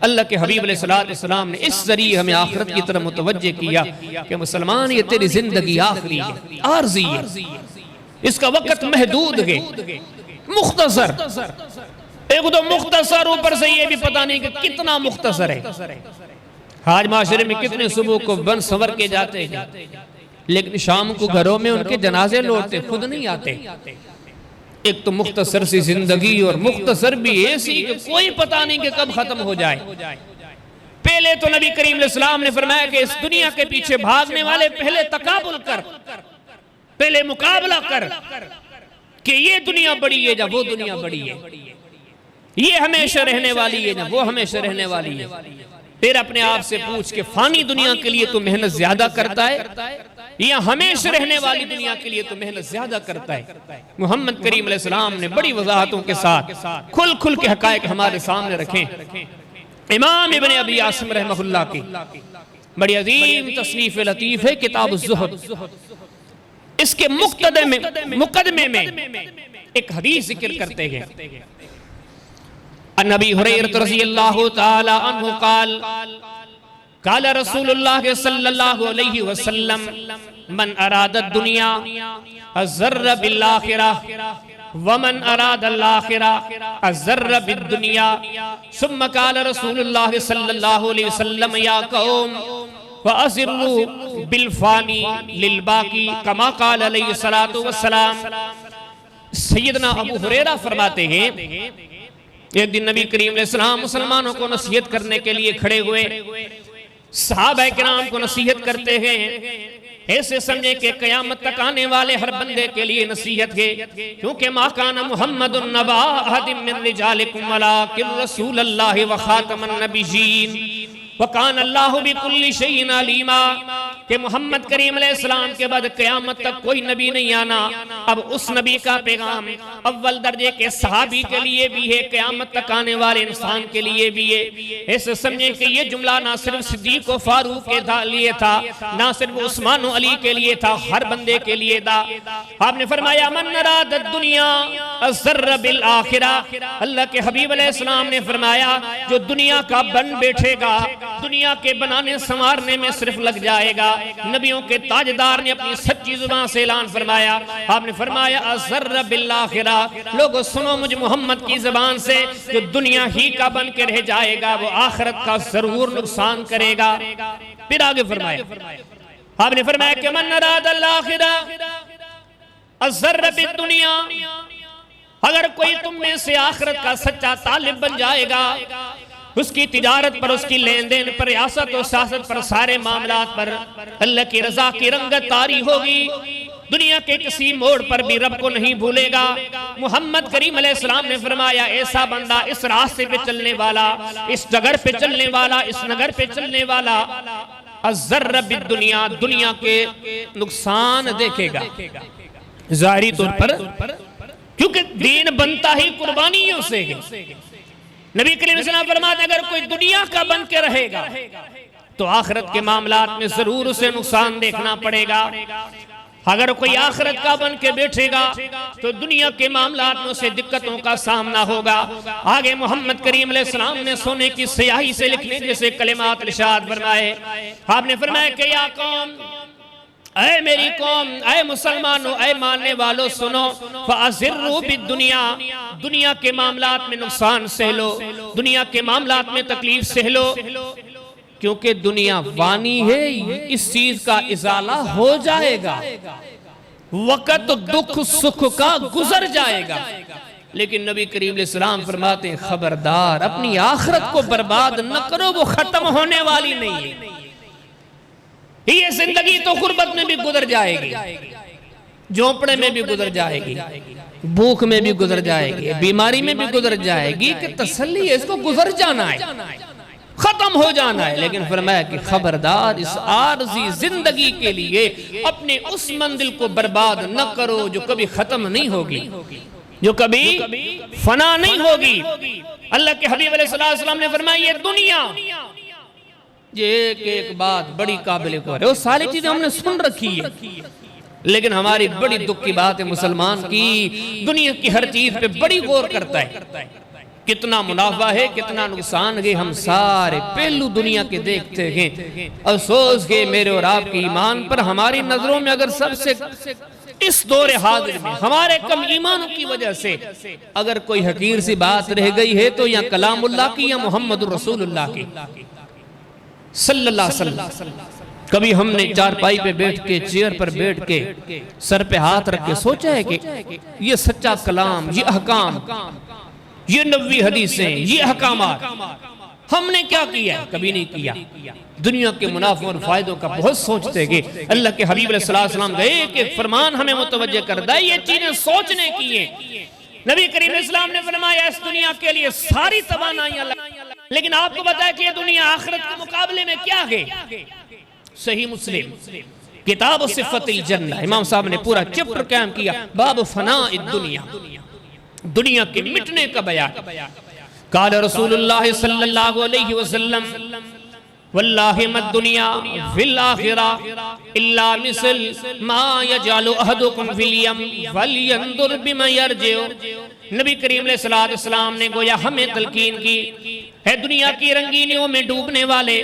अल्लाह के हबीब अलैहिस्सलाम ने इस जरिए हमें आखिरत की तरफ मुतवज्जे किया कि मुसलमान ये तेरी जिंदगी आखिरी है, आरजी है, इसका वक्त महदूद है, मुख्तसर। एक तो मुख्तसर, ऊपर से ये भी पता नहीं कि कितना मुख्तसर है। आज माशरे में कितने सुबह को बन संवर के जाते हैं, लेकिन शाम को घरों में उनके जनाजे लौटते, खुद नहीं आते। एक तो मुख्तसर सी जिंदगी, और मुख्तसर भी ऐसी कि कोई पता नहीं कि कब खत्म हो जाए। पहले तो नबी करीम अलैहिस्सलाम ने फरमाया कि इस दुनिया के पीछे भागने वाले पहले तकाबुल कर, पहले मुकाबला कर कि ये दुनिया बड़ी है या वो दुनिया बड़ी है, ये हमेशा रहने वाली है या वो हमेशा रहने वाली है। फिर अपने आप से पूछ के फानी दुनिया के लिए तो मेहनत ज्यादा करता है या हमेशा रहने वाली दुनिया के लिए तो मेहनत ज्यादा करता है। मोहम्मद करीम अलैहिस्सलाम ने बड़ी वजाहतों के साथ खुल खुल के हकायक हमारे सामने रखे। इमाम इब्ने अबी आसिम रहमहुल्लाह की बड़ी अजीम तसनीफ लतीफ है किताब ज़ुहद। इसके मुकदमे में एक हदीस जिक्र करते हैं। नबी हुरैरा रज़ियल्लाहु ताला अन्हु क़ाल क़ाल रसूलुल्लाह सल्लल्लाहु अलैहि वसल्लम मन अरादा दुनिया अज़र्र बिल आखिरह व मन अरादा अल आखिरह अज़र्र बिद दुनिया। सुम्मा क़ाल रसूलुल्लाह सल्लल्लाहु अलैहि वसल्लम या कौम वअज़िरु बिल फानी लिल बाकी कमा क़ाल अलैहि सलातु वस्सलाम। सैयदना अबू हुरैरा फरमाते हैं, एक दिन नबी करीम अलैहिस्सलाम मुसलमानों को नसीहत करने के लिए खड़े हुए। सहाबा किराम को नसीहत करते हैं, ऐसे समझे कि कयामत तक आने वाले हर बंदे के लिए नसीहत है, क्योंकि मा काना मुहम्मदुन नबा अहदिम मिन रिजालिकुम वलाकिन रसूलुल्लाह व खातमन नबिय्यीन व कान अल्लाहु बिकुल्लि शैइन अलीमा। कि मोहम्मद करीम अलैहिस्सलाम के बाद क़यामत तक कोई नबी नहीं आना। अब उस नबी का पैगाम अव्वल दर्जे के सहाबी के लिए भी है, क़यामत तक आने वाले इंसान के लिए भी है। ऐसे समझे कि ये जुमला ना सिर्फ सिद्दीक व फारूक के लिए था, ना सिर्फ उस्मान व अली के लिए था, हर बंदे के लिए था। आपने फरमाया मन अरादा दुनिया अज़र्र बिल आखिरह। अल्लाह के हबीब अलैहिस्सलाम ने फरमाया जो दुनिया का बन बैठेगा, दुनिया के बनाने संवारने में सिर्फ लग जाएगा। नबियों के ताजदार ने अपनी सच्ची जुबान से ऐलान फरमाया। आपने फरमाया अज़र्र बिल आखिरह। लोगों सुनो मुझे मोहम्मद की जुबान से, जो दुनिया ही का बन के रह जाएगा वो आखिरत का जरूर नुकसान करेगा। फिर आगे फरमाया, आपने फरमाया कि मन अरादा अल आखिरह अज़र्र बिद दुनिया। अगर कोई तुम में से आखिरत का सच्चा तालिब बन जाएगा, उसकी तिजारत पर, उसकी लेन देन पर, रियासत और सियासत पर, सारे मामलात पर अल्लाह की रजा की रंगत तारी होगी। दुनिया के किसी मोड़ पर भी रब को नहीं भूलेगा। मोहम्मद करीम अलैहिस्सलाम ने फरमाया ऐसा बंदा इस रास्ते पे चलने वाला, इस जगह पे चलने वाला, इस नगर पे चलने वाला अज़र्र बिद दुनिया, दुनिया के नुकसान देखेगा जाहिरी तौर पर, क्योंकि दीन बनता ही कुर्बानियों से है। नबी करीम सल्लल्लाहु अलैहि वसल्लम फरमाते अगर कोई दुनिया का बन के रहेगा तो आखिरत के मामलात में जरूर उसे नुकसान देखना पड़ेगा। अगर कोई आखिरत का बन के बैठेगा तो दुनिया के मामलात में उसे दिक्कतों का सामना होगा। आगे मोहम्मद करीम अलैहिस्सलाम ने सोने की स्याही से लिखने जैसे कलिमात इरशाद फरमाए। आपने फरमाया कि या कौम, ऐ मेरी कौम, ऐ मुसलमानों, ऐ मानने वालों सुनो, फ़अज़िर्रू बिद दुनिया। दुनिया के मामलात में नुकसान सह लो, दुनिया के मामलात में तकलीफ सह लो, क्योंकि दुनिया वानी है, इस चीज का इजाला हो जाएगा, वक़्त दुख सुख का गुजर जाएगा। लेकिन नबी करीम अलैहिस्सलाम फरमाते हैं खबरदार अपनी आखिरत को बर्बाद न करो, वो खत्म होने वाली नहीं है। ये जिंदगी तो गुर्बत में भी गुजर जाएगी, झोंपड़े में भी गुजर जाएगी, भूख में भी गुजर जाएगी, बीमारी में भी गुजर जाएगी, कि तसल्ली है इसको गुजर जाना है, खत्म हो जाना है। लेकिन फरमाया कि खबरदार इस आरजी जिंदगी के लिए अपने उस मंजिल को बर्बाद न करो जो कभी खत्म नहीं होगी, जो कभी फना नहीं होगी। अल्लाह के हबीब अलैहिस्सलाम ने फरमाया ये दुनिया, ये एक बात बड़ी काबिल गौर है, वो सारी चीजें हमने सुन रखी है, लेकिन हमारी बड़ी दुख की बात है मुसलमान की दुनिया की हर चीज पे बड़ी गौर करता है। कितना मुनाफा है कितना नुकसान है, हम सारे पहलू दुनिया के देखते हैं। अफसोस के मेरे और आपके ईमान पर हमारी नजरों में अगर सबसे इस दौरे हाजिर में हमारे कम ईमानों की वजह से अगर कोई हकीर सी बात रह गई है तो या कलामुल्लाह की या मोहम्मद रसूलुल्लाह की सल्लल्लाहु अलैहि वसल्लम। कभी हमने चारपाई पे बैठ के चेयर पर बैठ के सर पे हाथ रख के सोचा है कि ये सच्चा कलाम, ये अहकाम, ये नबवी हदीसें, ये अहकामात हमने क्या किया? कभी नहीं किया। दुनिया के मुनाफे और फायदों का बहुत सोचते गए। अल्लाह के हबीब अलैहि सलाम गए कि फरमान हमें मुतवज्जे करता है, ये चीजें सोचने की है। नबी करीम इस्लाम ने फरमाया इस दुनिया के लिए सारी तवानाइयां, लेकिन आपको बताया कि ये दुनिया आखिरत के मुकाबले में क्या है। सही मुस्लिम किताब सिफ़तिल जन्नह, इमाम साहब ने पूरा चैप्टर कायम किया, बाब फनाइद दुनिया, दुनिया के मिटने का बयान। काल रसूलुल्लाह सल्लल्लाहु अलैहि वसल्लम वल्लाहि मद दुनिया फिल आखिरा इल्ला मिसल मा यजालु अहदुकुम फिल यम वलयंदुर बिमा यरजिउ। नबी करीम अलैहिस्सलाम ने गोया हमें तलकीन की है, दुनिया की रंगीनियों में डूबने वाले,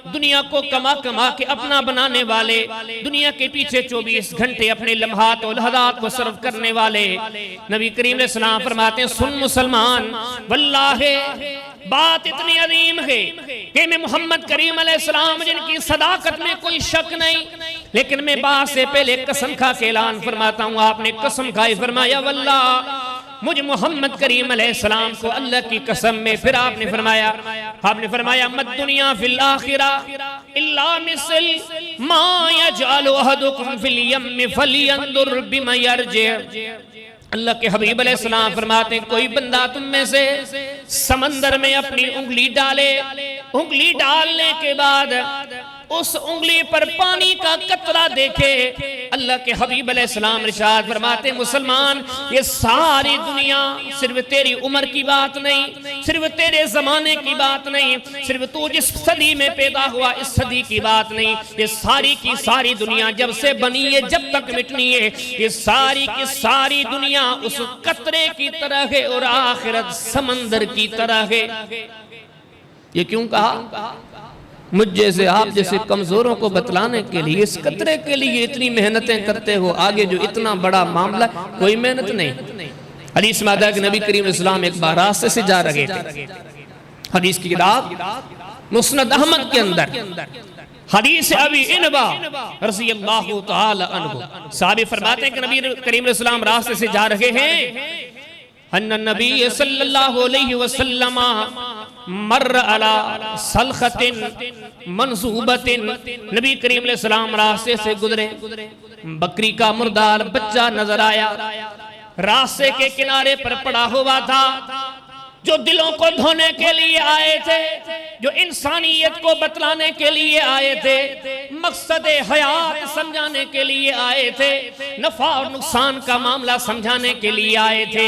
दुनिया को कमा कमा के अपना बनाने वाले, दुनिया के पीछे 24 घंटे अपने लम्हात और लहज़ात को सर्व करने वाले। नबी करीम अलैहिस्सलाम फरमाते हैं सुन मुसलमान, वल्लाहि बात इतनी अजीम है कि मैं मोहम्मद करीम अलैहिस्सलाम जिनकी सदाकत में कोई शक नहीं, लेकिन मैं बात से पहले कसम खा के ऐलान फरमाता हूँ। आपने कसम खाई, फरमाया वल्लाह मुझे मोहम्मद करीम अलैहिस्सलाम को अल्लाह की कसम में। फिर आपने फरमाया मद दुनिया फिल आखिरा इल्ला मिसल मा यजअलु अहदुकुम फिल यम फलियंदुर बिमा यरजि। अल्लाह के हबीब अलैहिस्सलाम फरमाते हैं कोई बंदा तुम में से समंदर में अपनी उंगली डाले, उंगली डालने के बाद उस उंगली पर पानी का कतरा देखे। अल्लाह के हबीब अलैहिस्सलाम इरशाद फरमाते मुसलमान ये सारी दुनिया सिर्फ तेरी उम्र की बात नहीं, सिर्फ तेरे जमाने की बात नहीं, सिर्फ तू जिस सदी में पैदा हुआ इस सदी की बात नहीं, ये सारी की सारी दुनिया जब से बनी है जब तक मिटनी है, ये सारी की सारी दुनिया उस कतरे की तरह है और आखिरत समंदर की तरह है। ये क्यों कहा? मुझ जैसे आप जैसे कमजोरों को बतलाने के लिए, इस कतरे के लिए इतनी मेहनतें करते हो, आगे जो इतना बड़ा मामला कोई मेहनत नहीं। हदीस में आता है कि नबी करीम इस्लाम एक बार रास्ते से जा रहे थे। हदीस की किताब मुस्नद अहमद के अंदर हदीस अबी इनबा रज़ियल्लाहु तआला अन्हु साहब फरमाते हैं कि नबी करीम इस्लाम रास्ते से जा रहे हैं। अन्ना नबी सल्लल्लाहु अलैहि वसल्लम मर्र अला सलखतिन मंसूबतिन। नबी करीम अलैहिस्सलाम रास्ते से गुजरे, बकरी का मुर्दार बच्चा नजर आया, रास्ते के किनारे पर पड़ा हुआ था। जो दिलों को धोने के लिए आए थे, जो इंसानियत को बतलाने के लिए आए थे, मकसद हयात समझाने के लिए आए थे, नफा और नुकसान का मामला समझाने के लिए आए थे,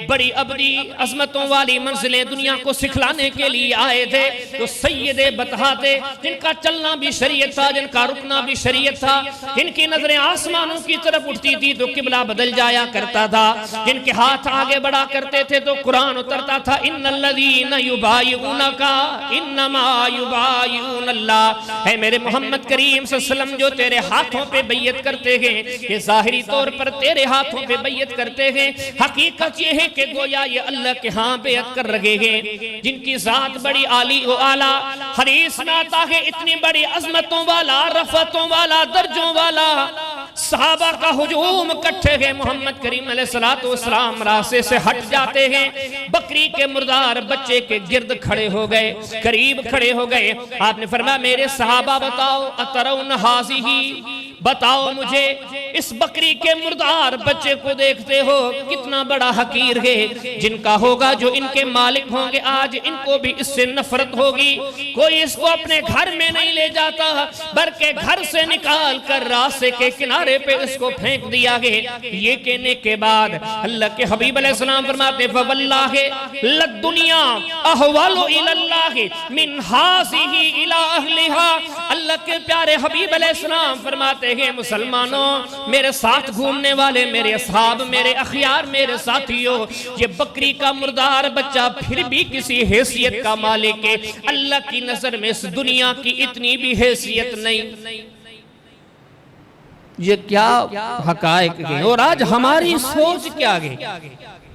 बड़ी अबदी अजमतों वाली मंजिलें दुनिया को सिखलाने के लिए आए थे। तो सैयदे बतहा थे जिनका चलना भी शरीयत था, जिनका रुकना भी शरीयत था, जिनकी नजरें आसमानों की तरफ उठती थी तो किबला बदल जाया करता था, जिनके हाथ आगे बढ़ा करते थे तो कुरान उतरता था इन्नल्लज़ीना युबायिऊनका इन्नमा युबायिऊनल्लाह। है मेरे मोहम्मद करीम सल्लल्लाहु अलैहि वसल्लम जो तेरे हाथों पे बैयत करते हैं ये ज़ाहिरी तौर पर तेरे हाथों पे बैयत करते हैं, हकीकत ये है कि गोया ये अल्लाह के हां बैयत कर रहे हैं जिनकी ज़ात बड़ी आली व आला। हदीस में आता है इतनी बड़ी अज़मतों वाला, रफ़तों वाला, दर्जों वाला सहाबा का हुजूम इकट्ठे हैं। मोहम्मद करीम अलैहिस्सलातु वस्सलाम रास्ते से हट जाते हैं, बकरी के मुर्दार बच्चे के गिर्द खड़े हो गए, करीब खड़े हो गए। आपने फरमाया मेरे सहाबा बताओ अतरौन हाज़िही, बताओ मुझे इस बकरी के मुर्दार बच्चे को देखते हो कितना बड़ा हकीर है, जिनका होगा जो इनके मालिक होंगे आज इनको भी इससे नफरत होगी, कोई इसको अपने घर में नहीं ले जाता बल्कि घर से निकाल कर रास्ते के किनारे पे इसको फेंक दिया गया। ये कहने के बाद अल्लाह के हबीब अलैहिस्सलाम फरमाते फवल्लाहि लद्दुनिया अहवालु इलल्लाहि मिन हाज़िही इला अहलिहा। अल्लाह के प्यारे हबीब अलैहिस्सलाम फरमाते हैं मुसलमानों मेरे साथ घूमने वाले मेरे असहाब, मेरे अखियार, मेरे साथियों, ये बकरी का मुर्दार बच्चा फिर भी किसी हैसियत का मालिक है। अल्लाह की नजर में इस दुनिया की इतनी भी हैसियत नहीं। ये क्या हकायक है। और आज हमारी सोच क्या है,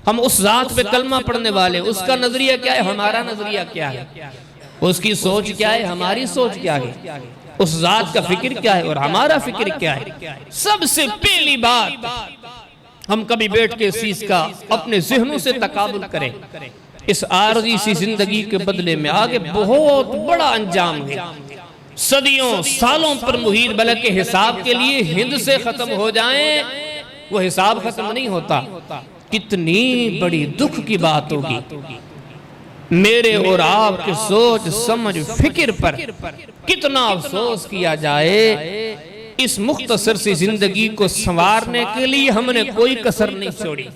हम उस जात पे कलमा पढ़ने वाले, उसका नजरिया क्या है, हमारा नजरिया क्या है, उसकी सोच क्या है, हमारी सोच क्या है, उस जात का फिक्र क्या है और हमारा फिक्र क्या है। सबसे पहली बात, हम कभी बैठ के इस चीज का अपने जहनों से तकाबुल करें। इस आरजी सी जिंदगी के बदले में आगे बहुत बड़ा अंजाम है। सदियों सालों पर मुहीत बलक के हिसाब के लिए हिंद से खत्म हो जाएं, वो हिसाब खत्म नहीं होता। कितनी बड़ी दुख की बात होगी मेरे और आपके सोच समझ फिक्र पर कितना अफसोस किया जाए। इस मुख्तसर सी जिंदगी को संवारने के लिए हमने कोई कसर नहीं छोड़ी,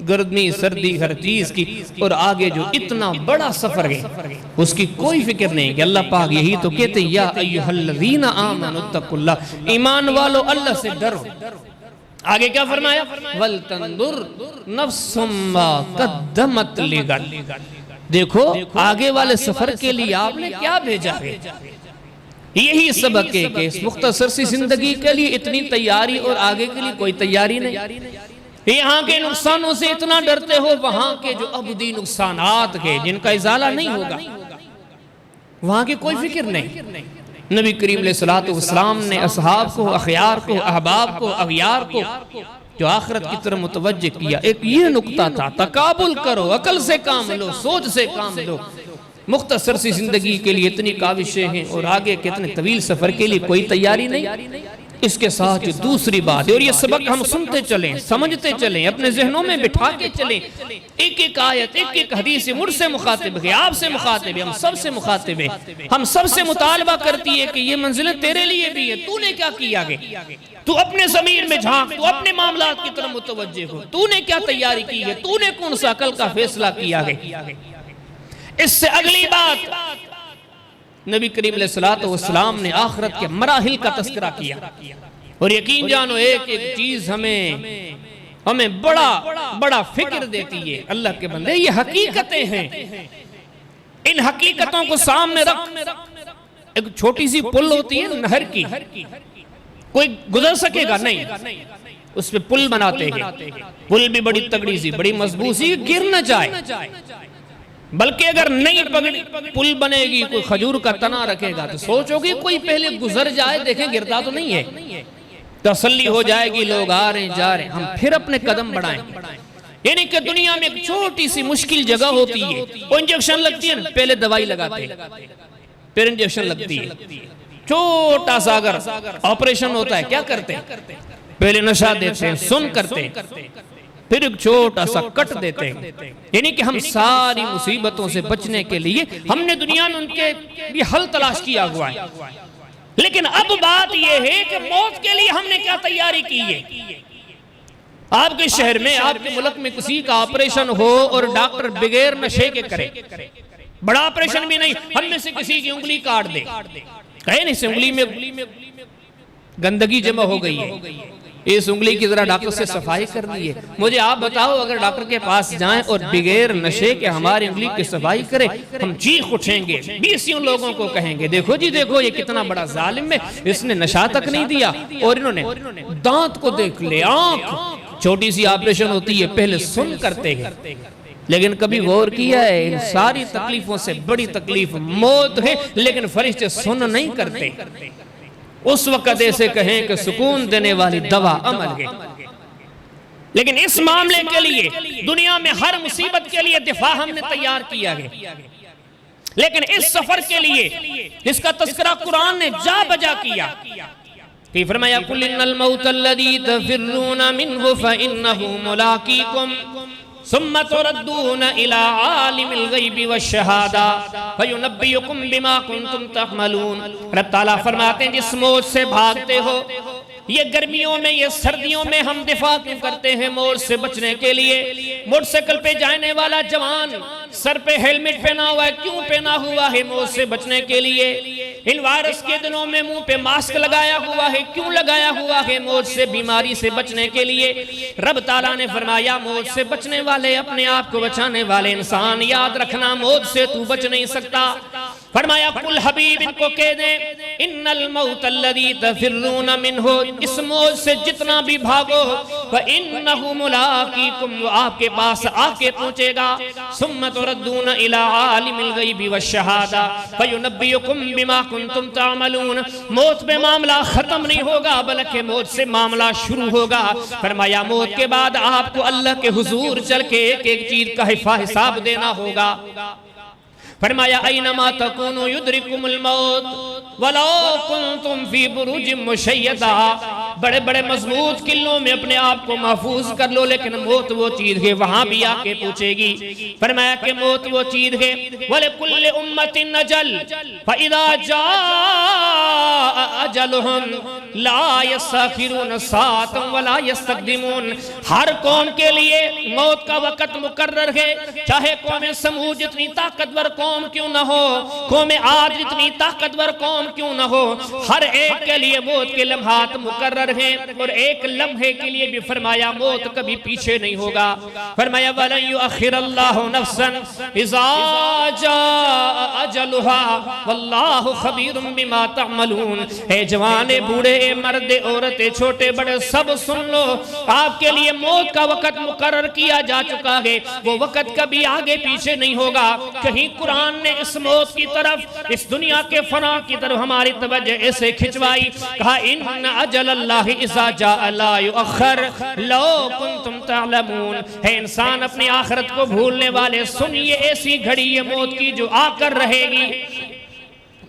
गर्मी सर्दी हर चीज की, और आगे जो इतना बड़ा सफर है उसकी कोई फिक्र नहीं। कि अल्लाह पाक यही तो कहते, या अय्युहल्लज़ीना आमनुत्तकुल्लाह, ईमान वालो अल्लाह से डरो। आगे क्या फरमाया, वल तंदुर नफ्सुम मा कद्दमत लिगद, देखो आगे वाले सफर के लिए आपने क्या भेजा है। यही सबक है कि इस मुख्तसर सी जिंदगी के लिए इतनी तैयारी और आगे के लिए कोई तैयारी नहीं। यहाँ के नुकसानों से इतना डरते हो, वहां के जो अबदी नुकसानात के जिनका इजाला नहीं होगा वहां की कोई फिक्र नहीं। नबी करीम अलैहिस्सलातु वस्सलाम ने असहाब को, अखयार को, अहबाब को, अगयार को जो आखिरत की तरफ मुतवज्जे किया, एक ये नुक्ता था, तकाबुल करो, अकल से काम लो, सोच से काम लो। मुख्तसर सी जिंदगी के लिए इतनी काविशें हैं और आगे के इतने तवील सफर के लिए कोई तैयारी नहीं। इसके साथ दूसरी बात है, और ये सबक हम सुनते चलें, समझते चलें, अपने जहनों में बिठा के चलें। एक एक आयत, एक एक हदीस मुझसे मुखातिब है, आपसे मुखातिब है, हम सबसे मुखातिब है, हम सबसे मुतालबा करती है कि ये मंजिलें तेरे लिए भी है। तूने क्या किया है, तू अपने ज़मीर में झांक, तू अपने मामलात की तरफ मुतवज्जे हो, तूने क्या तैयारी की है, तूने कौन सा अकल का फैसला किया है। इससे अगली बात, नबी करीम अलैहिस्सलातु वस्सलाम ने आखिरत के मराहिल का तस्करा किया। और यकीन जानो एक एक चीज हमें बड़ा बड़ा फिक्र देती है। अल्लाह के बंदे, ये हकीकतें हैं, इन हकीकतों को सामने रख। एक छोटी सी पुल होती है नहर की, कोई गुजर सकेगा नहीं, उस पे पुल बनाते हैं, पुल भी बड़ी तगड़ी सी, बड़ी मजबूत सी, गिर न जाए। बल्कि अगर नहीं पकड़ी पुल बनेगी, कोई खजूर का तना रखेगा तो सोचोगे कोई पहले गुजर जाए, देखें गिरता तो नहीं है, तसल्ली हो जाएगी, लोग आ रहे हैं जा रहे हैं, हम फिर अपने कदम बढ़ाएं। यानी कि दुनिया में एक छोटी सी मुश्किल जगह होती है, वो इंजेक्शन लगती है ना, पहले दवाई लगाते हैं, फिर इंजेक्शन लगती है। छोटा सा अगर ऑपरेशन होता है, क्या करते हैं, पहले नशा देते हैं, सुन करते हैं, फिर एक छोटा सा कट देते हैं। यानी कि हम सारी मुसीबतों से बचने के लिए हमने दुनिया में उनके भी हल तलाश किया हुआ है। लेकिन अब बात यह है कि मौत के लिए हमने क्या तैयारी की है। आपके शहर में, आपके मुल्क में किसी का ऑपरेशन हो और डॉक्टर बगैर नशे के करे, बड़ा ऑपरेशन भी नहीं, हम में से किसी की उंगली काट दे, कहे नहीं उंगली में गंदगी जमा हो गई है, इस उंगली की जरा डॉक्टर से सफाई करनी है। मुझे आप बताओ, अगर डॉक्टर के पास जाएं और बगैर नशे के हमारी उंगली की सफाई करे, हम चीख उठेंगे, 20 लोगों को कहेंगे, देखो जी देखो, ये कितना बड़ा जालिम है, इसने नशा तक नहीं दिया और इन्होंने दांत को देख ले, आंख। छोटी सी ऑपरेशन होती है, पहले सुन करते हैं, लेकिन कभी गौर किया है, इन सारी तकलीफों से बड़ी तकलीफ मौत है, लेकिन फरिश्ते सुन नहीं करते। उस वक्त ऐसे कहें कि सुकून देने वाली दवा अमल है। लेकिन इस मामले के लिए दुनिया में हर मुसीबत के लिए दिफा हमने तैयार किया है, लेकिन इस सफर के लिए जिसका तस्करा कुरान ने जा बजा किया कि फरमाया, कुल इन्नल मौतल्लज़ी तफिर्रूना मिन्हु फइन्नहु मुलाकीकुम सुम्मा तुरद्दूना इला आलिमिल गैबि वश्शहादा फयुनब्बियुकुम बिमा कुंतुम तअमलून। रब ताला फरमाते हैं, जिस मौत से भागते हो, ये गर्मियों में, ये सर्दियों में हम दिफा क्यों करते हैं मौत से बचने के लिए। मोटरसाइकिल पे जाने वाला जवान सर पे हेलमेट पहना हुआ है, क्यों पहना हुआ है? मौत से बचने के लिए। इन वायरस के दिनों में मुंह पे मास्क लगाया हुआ है, क्यों लगाया हुआ है? मौत से, बीमारी से बचने के लिए। रब ताला ने फरमाया मौत से बचने वाले, अपने आप को बचाने वाले इंसान, याद रखना मौत से तू बच नहीं सकता। फरमाया कुल हबीब इनको कह दे इन्नल मौत अल्लज़ी तफिर्रून मिन्हु, इस मौत से जितना भी भागो फ इन्नहु मुलाकीकुम, वो आपके पास आके पहुंचेगा। सुम्मा तुरद्दून इला आलिमिल गैबि वश्शहादा फयुनब्बियुकुम बिमा कुंतुम तामलून। मौत में मामला खत्म नहीं होगा, बल्कि मौत से मामला शुरू होगा। फरमाया मौत के बाद आपको अल्लाह के हुजूर चल के एक एक चीज का हिसाब देना होगा। फरमाया ऐनमा तकूनु युद्रिकुमुल मौत वलौ कुंतुम फी बुरुजिम मुशय्यदा, बड़े बड़े मजबूत किलों में अपने आप को महफूज कर लो, लेकिन मौत वो चीज है वहां भी आके पूछेगी। फरमाया कि मौत वो चीज है वले कुल्ले उम्मतिन अजल फइदा जाअ अजलुहुम ला यस्तखिरून साअतन वला यस्तक़दिमून। हर कौम के लिए मौत का वक्त मुकर्रर है, चाहे कौम समूद जितनी ताकतवर कौम क्यों न हो, कौम आद जितनी ताकतवर कौम क्यों न हो, हर एक के लिए मौत के लम्हात मुकर्रर हैं। और एक लम्हे के लिए भी फरमाया मौत कभी पीछे नहीं होगा। फरमाया वलन युअखिरल्लाहु नफ्सन इज़ा जाअ अजलुहा वल्लाहु खबीरुम बिमा तअमलून। ए जवाने, बूढ़े, मर्दे, औरतें, छोटे बड़े सब सुन लो, आपके लिए मौत का वक्त मुकर्रर किया जा चुका है, वो वक्त कभी आगे पीछे नहीं होगा। कहीं कुरान ने इस मौत की तरफ, इस दुनिया के फना की तरफ हमारी तवज्जो ऐसे खिंचवाई, कहा इन्न अजलल्लाहि इज़ा जाअ ला युअख्खर लौ कुंतुम तअलमून। है इंसान अपनी आखिरत को भूलने वाले, सुनिए ऐसी घड़ी ये मौत की जो आकर रहेगी,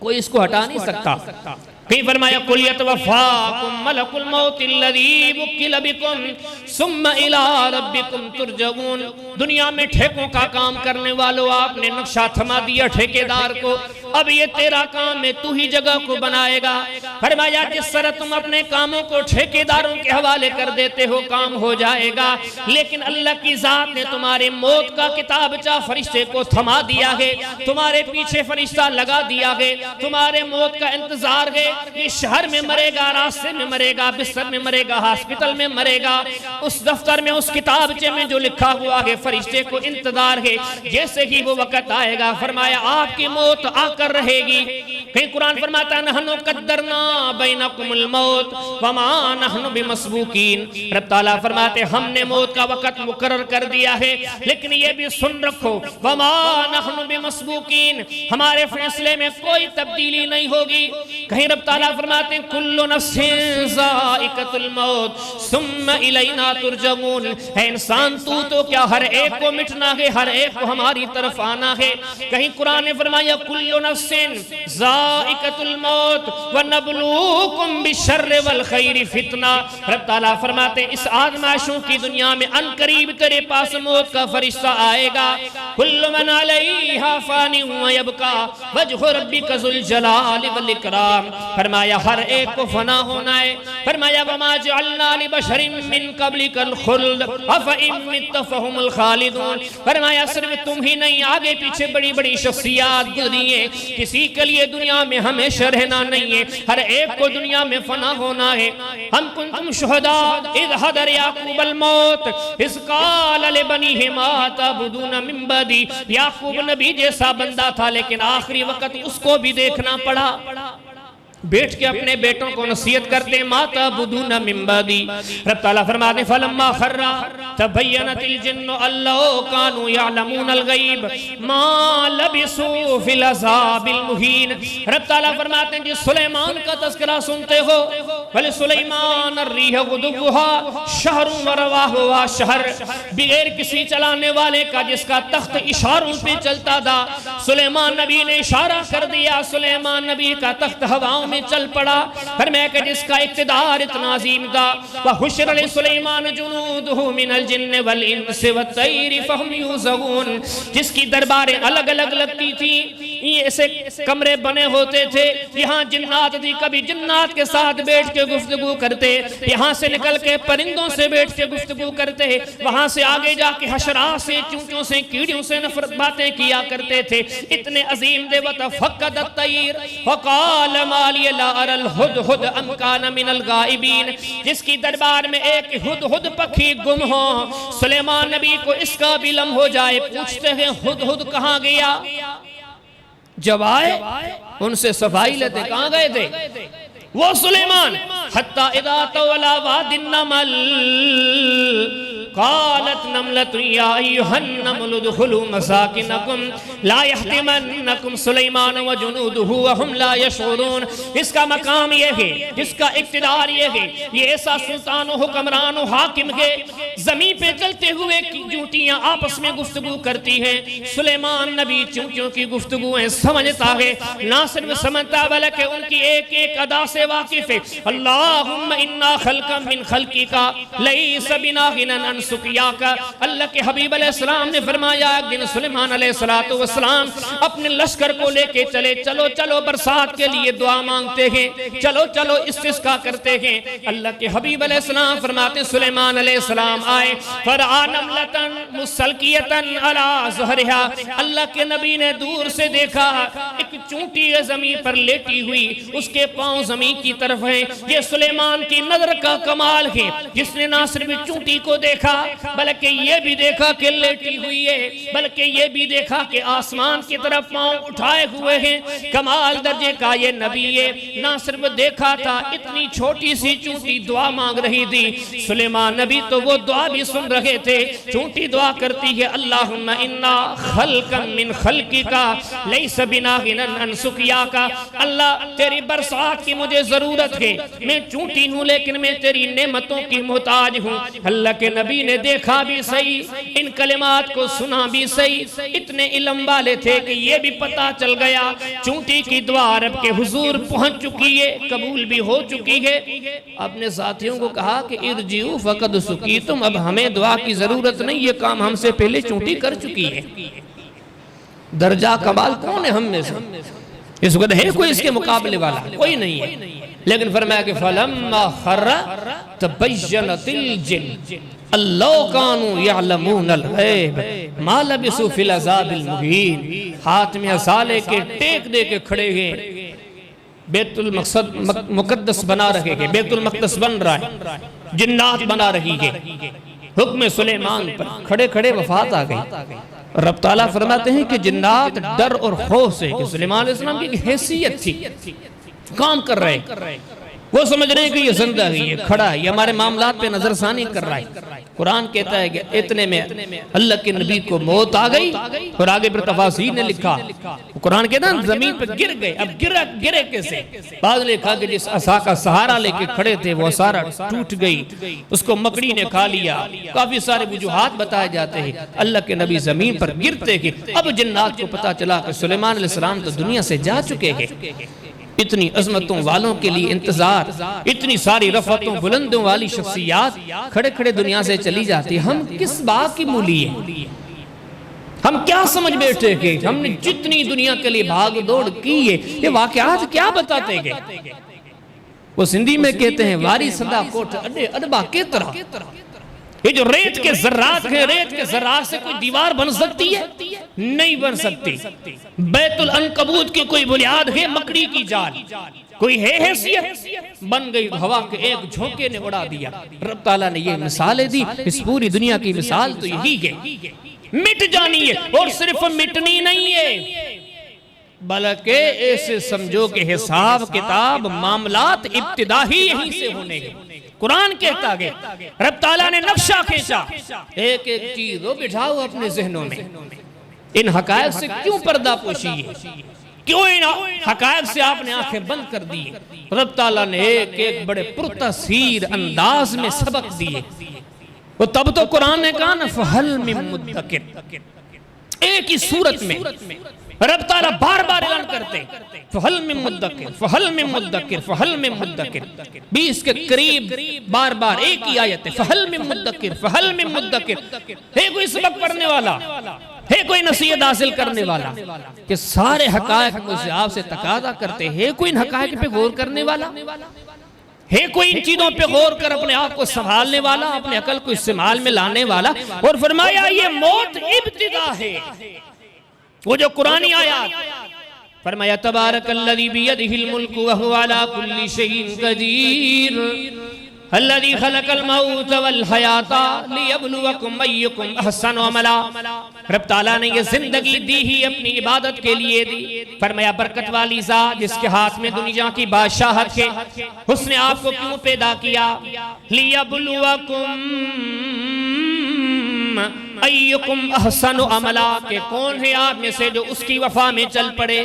कोई इसको हटा नहीं सकता। कहीं फरमाया कुल यतवफ़ाकुम मलकुल मौतिल्लज़ी वुक्किल बिकुम सुम्मा इला रब्बिकुम तुरजऊन। दुनिया में ठेकों का काम करने वालों, आपने नक्शा थमा दिया ठेकेदार को, अब ये तेरा काम है, तू ही जगह को बनाएगा। फरमाया जिस तरह तुम अपने कामों को ठेकेदारों के हवाले कर देते हो, काम हो जाएगा, लेकिन अल्लाह की जात ने तुम्हारे मौत का किताबचा फरिश्ते को थमा दिया है, तुम्हारे पीछे फरिश्ता लगा दिया है, तुम्हारे मौत का इंतजार है। ये शहर में मरेगा, रास्ते में मरेगा, बिस्तर में मरेगा, हॉस्पिटल में मरेगा, उस दफ्तर में, उस किताबचे में जो लिखा हुआ है, फरिश्ते को इंतजार है जैसे ही वो वक्त आएगा। फरमाया आपकी मौत आकर रहेगी। कहीं कुरान फरमाता नहनु कद्दरना बैनकुमुल मौत वमा नहनु बिमस्बूकीन। रब ताला फरमाते हमने मौत का वक्त मुकर्रर कर दिया है, लेकिन ये भी सुन रखो वमा नहनु बिमस्बूकीन, हमारे फैसले में कोई तब्दीली नहीं होगी। कहीं रब ताला फरमाते कुल्लु नफ्सिन ज़ाइक़तुल मौत सुम्मा इलैना तुरजऊन। है इंसान तू तो क्या, हर एक को मिटना है, हर एक को हमारी तरफ आना है। कहीं कुरान ने फरमाया कुल्लु नफ्सिन ज़ाइक़तुल मौत व नब्लूकुम बिश्शर्रि वल खैरि फितना। रब ताला फरमाते इस आज़माइशों की दुनिया में अनकरीब तेरे पास मौत का फरिश्ता आएगा। कुल्लु मन अलैहा फ़ानी व यबका वजहु रब्बिका ज़ुल जलाली वल इकराम। फरमाया हर एक को फना होना है। फरमाया वमा जअलना लिबशरिन मिन क़ब्लिकल खुल्द अफ़ इन मित्त फ़हुमुल खालिदून। फरमाया सिर्फ तुम ही नहीं, आगे पीछे बड़ी बड़ी शख्सियात गुजरी है, किसी के लिए दुनिया में हमेशा रहना नहीं है, हर एक को दुनिया में फना होना है। हम कुंतुम शुहदा इज़ हदर याकूबल मौत इज़ क़ाल लिबनीहि मा तअबुदून मिन बअदी। याकूब नबी जैसा बंदा था, लेकिन आखिरी वक्त उसको भी देखना पड़ा। बैठ के अपने बेटों को नसीहत करते माता बुदून मिन बअदी। रब ताला फरमाते फलम्मा खर्रा तबय्यनतिल जिन्नु अल्लाहु कानू यअलमूनल गैब मा लबिसू फिल अज़ाबिल मुहीन। रब ताला फरमाते हैं जिस सुलेमान का तज़किरा सुनते हो, वल सुलेमान अर्रीह गुदुहा शहरुन व रवाहुहा शहर, बगैर किसी चलाने वाले का जिसका तख्त इशारों पे चलता था। सुलेमान नबी ने इशारा कर दिया, सुलेमान नबी का तख्त हवाओं में चल पड़ा। फरमाया कि जिसका इक़्तिदार इतना अजीम था, व हुश्र ले सुलेमान जुनूदुहु मिनल जिन्न वल इंस व तैर फहम यूज़ऊन, जिसकी दरबारें अलग अलग लगती थी, ये ऐसे कमरे बने होते थे, यहाँ जिन्नात थी, कभी जिन्नात के साथ बैठ के गुफ्तगू करते, यहाँ से निकल के परिंदों से बैठ के गुफ्तगू करते, वहां से आगे जाके हशरात से, चूंटियों से, कीड़ियों से नफरत बातें किया करते थे। इतने अजीम दे वतफक्कद अत्तैर वक़ाल मा लिय ला अरल हुदहुद अम कान मिनल गाइबीन, जिसकी दरबार में एक हुदहुद पक्षी गुम हो, सुलेमान नबी को इसका भी लम्ह हो जाए, पूछते हैं हुदहुद कहाँ गया? जब आए उनसे सफाई लेते, कहाँ गए थे वो सुलेमान? हत्ता इदा तवला वादिन नमल क़ालत नमलतु या अय्युहन नमलु दुखुलू मसाकिनकुम ला यहतिमन्नकुम सुलेमान व जुनूदुहु व हुम ला यशऊरून। इसका मकाम ये है, इसका इक़्तिदार ये है, ये ऐसा सुल्तान हुक्मरान हाकिम के जमीन पे चलते हुए चूंटियां आपस में गुफ्तगू करती हैं। सुलेमान नबी चूंटियों की गुफ्तगूएं समझता है, ना सिर्फ समझता बल्कि उनकी एक एक अदा से वाकिफ है। अल्लाहुम्मा इन्ना खल्कम मिन खल्किका लैसा बिना गिनन सुकिया का। अल्लाह के हबीब अलैहिस्सलाम ने फरमाया, एक दिन सुलेमान अलैहिस्सलातु वस्सलाम अपने लश्कर को लेके चले, चलो चलो बरसात के लिए दुआ मांगते हैं, चलो चलो इस्तिस्का करते हैं। अल्लाह के हबीब अलैहिस्सलाम फरमाते सुलेमान अलैहिस्सलाम आए, फरआनमलतन मुसलकियतन अला ज़हरिहा, अल्लाह के नबी ने दूर से देखा एक चूंटी जमीन पर लेटी हुई, उसके पांव जमीन की तरफ है। ये सुलेमान की नजर का कमाल है, जिसने ना सिर्फ चूंटी को देखा बल्कि ये भी देखा कि लेटी हुई है, बल्कि ये भी देखा कि आसमान की तरफ पांव उठाए हुए हैं। कमाल दर्जे का ये नबी है, ना सिर्फ देखा था, इतनी छोटी सी चूंटी दुआ मांग रही थी। सुलेमान नबी तो वो दुआ भी सुन रहे थे। चूंटी दुआ करती है, अल्लाहुम्मा इन्ना खल्कम मिन खल्किका लैसा बिना गिनन अन सुकियाका, अल्लाह तेरी बरसात की मुझे जरूरत है, मैं चूंटी हूँ लेकिन मैं तेरी नेमतों की मोहताज हूँ। अल्लाह के नबी ने देखा भी सही, इन कलिमात को सुना भी सही, इतने इल्म वाले थे कि ये भी पता चल गया चूंटी की दुआ रब के हुजूर पहुंच चुकी है, कबूल भी हो चुकी है। अपने साथियों को कहा कि इरजिऊ फकद सुकी, तुम अब हमें दुआ की जरूरत नहीं, ये काम हमसे पहले चूंटी कर चुकी है। दर्जा कमाल कौन है हम में से? इस वक्त है कोई इसके मुकाबले वाला? कोई नहीं है। लेकिन फरमाया कि फलम्मा खर्रा तबय्यनतिल जिन्न अल्लाह कानू यअलमूनल गैब मा लबिसू फिल अज़ाबिल मुहीन। हाथ में असाले के टेक दे के खड़े हैं, बैतुल मक़सद मुक़द्दस बना रहे हैं, बैतुल मक़दस बन रहा है, जिन्नात बना रही है। हुक्म सुलेमान पर खड़े खड़े वफात आ गई। रब ताला फरमाते हैं कि जिन्नात डर और खौफ से, कि सुलेमान अलैहिस्सलाम की हैसियत थी, काम कर रहे, वो समझ रहे हैं कि ये जिंदा है, ये खड़ा है, ये हमारे मामलात पे नजरसानी कर रहा है। कुरान कहता है कि इतने में अल्लाह के नबी को मौत आ गई। और आगे फिर तफासीर ने लिखा, कुरान कहता है जमीन पर गिर गए। अब गिरे कैसे? बाद ने लिखा कि जिस असा का सहारा लेके खड़े थे वो सहारा टूट गई, उसको मकड़ी ने खा लिया। काफी सारे वजूहात बताए जाते हैं। अल्लाह के नबी जमीन पर गिरते कि अब जिन्नात को पता चला कि सुलेमान अलैहिस्सलाम तो दुनिया से जा चुके हैं। इतनी अजमतों वालों के लिए इंतजार, इतनी सारी रफ़तों बुलंदों वाली शख्सियात खड़े खड़े दुनिया से चली जाती। हम किस बात की मूली है? हम क्या समझ बैठे कि हमने जितनी दुनिया के लिए भाग दौड़ की है, ये वाक़यात क्या बताते गए? वो सिंधी में कहते हैं वारी सदा कोठ अडे अडबा के तरह। ये जो रेत के जर्रात है, रेत के जर्रात से कोई दीवार बन सकती है? नहीं बन सकती। बैतुल अनकबूत की कोई बुनियाद है? मकड़ी की जाल कोई है हैसियत? बन गई, हवा के एक झोंके ने उड़ा दिया। रब ताला ने ये मिसालें दी, इस पूरी दुनिया की मिसाल तो यही है। मिट जानी है, और सिर्फ मिटनी नहीं है बल्कि ऐसे समझो कि हिसाब किताब मामलात इब्तिदा ही यहीं से होने हैं। कुरान कहता है रब ताला ने नक्शा खींचा, एक एक चीज वो बिठाओ अपने जहनों में। इन हकायक से क्यों पर्दा पोशी है? क्यों इन हकायक से आपने आंखें बंद कर दी? रब ताला ने एक एक बड़े पुरतसीर अंदाज में सबक दिए। वो तब तो कुरान ने कहा ना फहल मिन मुद्दकिर, एक ही सूरत में रब ताला बार बार ऐलान करते फहल मिन मुद्दकिर, फहल मिन मुद्दकिर, फहल मिन मुद्दकिर, 20 के करीब बार बार एक ही आयत है, फहल मिन मुद्दकिर, फहल मिन मुद्दकिर। है कोई सबक पढ़ने वाला, है कोई नसीहत हासिल करने वाला कि सारे हकायक मुझसे आपसे तकाजा करते हैं, कोई इन हकायक पे गौर करने वाला है, कोई इन चीजों पे गौर कर अपने आप को संभालने वाला, अपने अकल को इस्तेमाल में लाने वाला। और फरमाया ये मौत इब्तिदा है। वो जो कुरानी आयत फरमाया तबारकल्लज़ी बियदिहिल मुल्कु व हुवा अला कुल्लि शैइन कदीर अल्लज़ी खलक़ल मौत वल हयाता लियब्लुवकुम अय्युकुम अहसनु अमला। रब ताला ने ये जिंदगी दी ही अपनी इबादत के लिए दी। फरमाया बरकत वाली ज़ात जिसके हाथ में दुनिया की बादशाहत है, उसने आपको क्यों पैदा किया? लियब्लुवकुम अय्युकुम अहसनु अमला, के कौन है आप में से जो उसकी वफा में चल पड़े।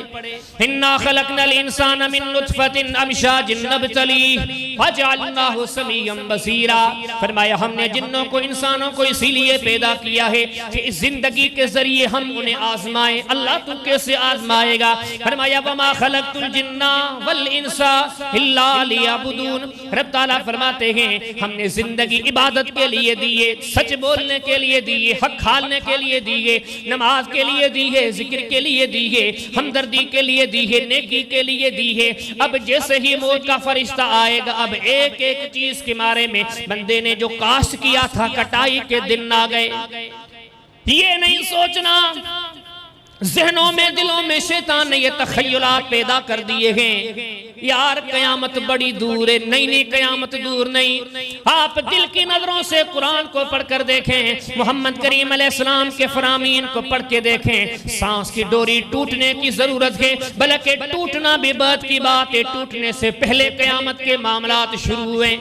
इन्ना खलकनल इंसान मिन नुतफतिन अमशाजिन नब्तलीह फजअलनाहु समीअन बसीरा। फरमाया हमने जिन्नों को इंसानों को इसीलिए पैदा किया है कि इस जिंदगी के जरिए हम उन्हें आजमाएं। अल्लाह तू कैसे आजमाएगा? फरमाया वमा खलकतुल जिन्ना वल इंसा इल्ला लियअबुदून। रब ताला फरमाते हैं हमने जिंदगी इबादत के लिए दी है, सच बोलने के लिए दी है, हक खालने के लिए दी है, नमाज के लिए दी है, जिक्र के लिए दी है, हमदर्दी के लिए दी है, नेकी के लिए दी है। अब जैसे ही मौत का फरिश्ता आएगा, अब एक एक चीज के बारे में बंदे ने जो काश्त किया था कटाई के दिन आ गए। ये नहीं सोचना, जहनों में दिलों में शैतान ने ये तखय्युलात पैदा कर दिए हैं यार कयामत बड़ी दूर है। नहीं नहीं, कयामत दूर नहीं। आप दिल की नजरों से कुरान को पढ़कर देखें, मोहम्मद करीम अलैहिस्सलाम के फरामीन को पढ़ के देखें। सांस की डोरी टूटने की जरूरत है, बल्कि टूटना भी बात की बात है, टूटने से पहले कयामत के मामलात शुरू हुए।